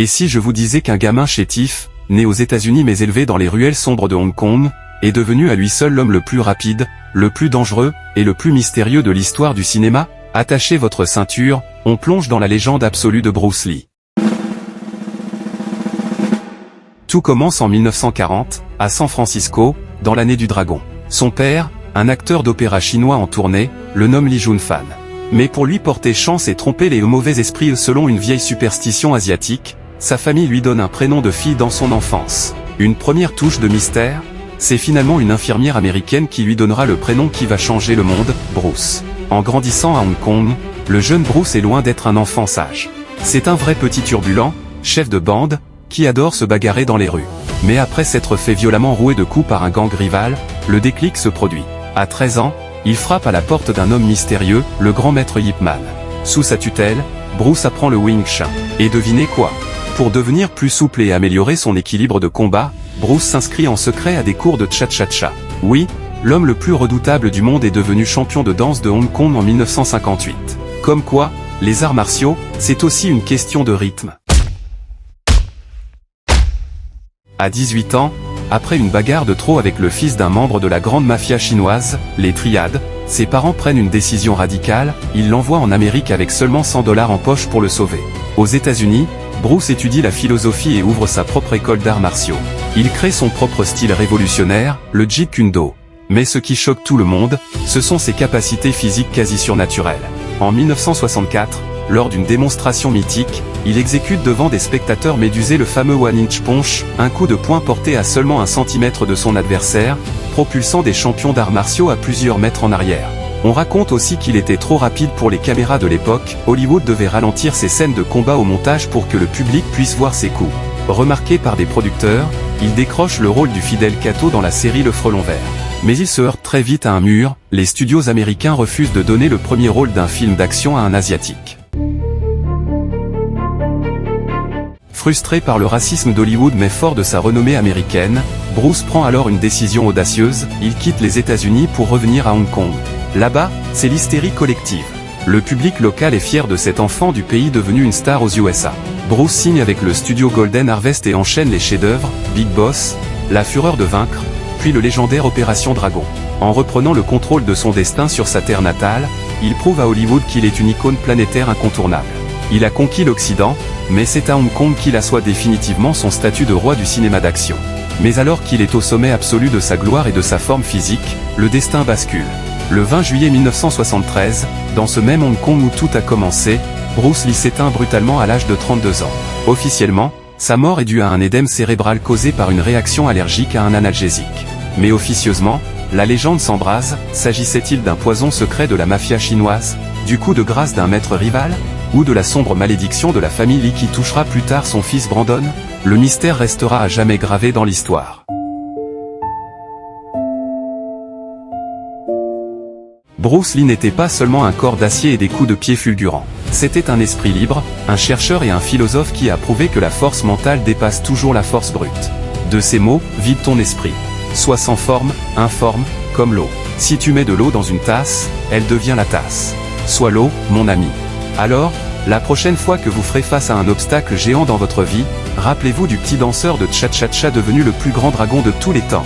Et si je vous disais qu'un gamin chétif, né aux États-Unis mais élevé dans les ruelles sombres de Hong Kong, est devenu à lui seul l'homme le plus rapide, le plus dangereux, et le plus mystérieux de l'histoire du cinéma? Attachez votre ceinture, on plonge dans la légende absolue de Bruce Lee. Tout commence en 1940, à San Francisco, dans l'année du dragon. Son père, un acteur d'opéra chinois en tournée, le nomme Lee Jun-fan. Mais pour lui porter chance et tromper les mauvais esprits selon une vieille superstition asiatique, sa famille lui donne un prénom de fille dans son enfance. Une première touche de mystère, c'est finalement une infirmière américaine qui lui donnera le prénom qui va changer le monde, Bruce. En grandissant à Hong Kong, le jeune Bruce est loin d'être un enfant sage. C'est un vrai petit turbulent, chef de bande, qui adore se bagarrer dans les rues. Mais après s'être fait violemment rouer de coups par un gang rival, le déclic se produit. À 13 ans, il frappe à la porte d'un homme mystérieux, le grand maître Yip Man. Sous sa tutelle, Bruce apprend le Wing Chun. Et devinez quoi? Pour devenir plus souple et améliorer son équilibre de combat, Bruce s'inscrit en secret à des cours de cha-cha-cha. Oui, l'homme le plus redoutable du monde est devenu champion de danse de Hong Kong en 1958. Comme quoi, les arts martiaux, c'est aussi une question de rythme. À 18 ans, après une bagarre de trop avec le fils d'un membre de la grande mafia chinoise, les Triades, ses parents prennent une décision radicale, ils l'envoient en Amérique avec seulement $100 en poche pour le sauver. Aux États-Unis, Bruce étudie la philosophie et ouvre sa propre école d'arts martiaux. Il crée son propre style révolutionnaire, le Jeet Kune Do. Mais ce qui choque tout le monde, ce sont ses capacités physiques quasi surnaturelles. En 1964, lors d'une démonstration mythique, il exécute devant des spectateurs médusés le fameux One Inch Punch, un coup de poing porté à seulement 1 centimètre de son adversaire, propulsant des champions d'arts martiaux à plusieurs mètres en arrière. On raconte aussi qu'il était trop rapide pour les caméras de l'époque, Hollywood devait ralentir ses scènes de combat au montage pour que le public puisse voir ses coups. Remarqué par des producteurs, il décroche le rôle du fidèle Kato dans la série Le Frelon Vert. Mais il se heurte très vite à un mur, les studios américains refusent de donner le premier rôle d'un film d'action à un Asiatique. Frustré par le racisme d'Hollywood mais fort de sa renommée américaine, Bruce prend alors une décision audacieuse, il quitte les États-Unis pour revenir à Hong Kong. Là-bas, c'est l'hystérie collective. Le public local est fier de cet enfant du pays devenu une star aux USA. Bruce signe avec le studio Golden Harvest et enchaîne les chefs-d'œuvre, Big Boss, La Fureur de Vaincre, puis le légendaire Opération Dragon. En reprenant le contrôle de son destin sur sa terre natale, il prouve à Hollywood qu'il est une icône planétaire incontournable. Il a conquis l'Occident, mais c'est à Hong Kong qu'il assoit définitivement son statut de roi du cinéma d'action. Mais alors qu'il est au sommet absolu de sa gloire et de sa forme physique, le destin bascule. Le 20 juillet 1973, dans ce même Hong Kong où tout a commencé, Bruce Lee s'éteint brutalement à l'âge de 32 ans. Officiellement, sa mort est due à un édème cérébral causé par une réaction allergique à un analgésique. Mais officieusement, la légende s'embrase, s'agissait-il d'un poison secret de la mafia chinoise, du coup de grâce d'un maître rival, ou de la sombre malédiction de la famille Lee qui touchera plus tard son fils Brandon? Le mystère restera à jamais gravé dans l'histoire. Bruce Lee n'était pas seulement un corps d'acier et des coups de pied fulgurants. C'était un esprit libre, un chercheur et un philosophe qui a prouvé que la force mentale dépasse toujours la force brute. De ces mots, vide ton esprit. Sois sans forme, informe, comme l'eau. Si tu mets de l'eau dans une tasse, elle devient la tasse. Sois l'eau, mon ami. Alors, la prochaine fois que vous ferez face à un obstacle géant dans votre vie, rappelez-vous du petit danseur de cha-cha-cha devenu le plus grand dragon de tous les temps.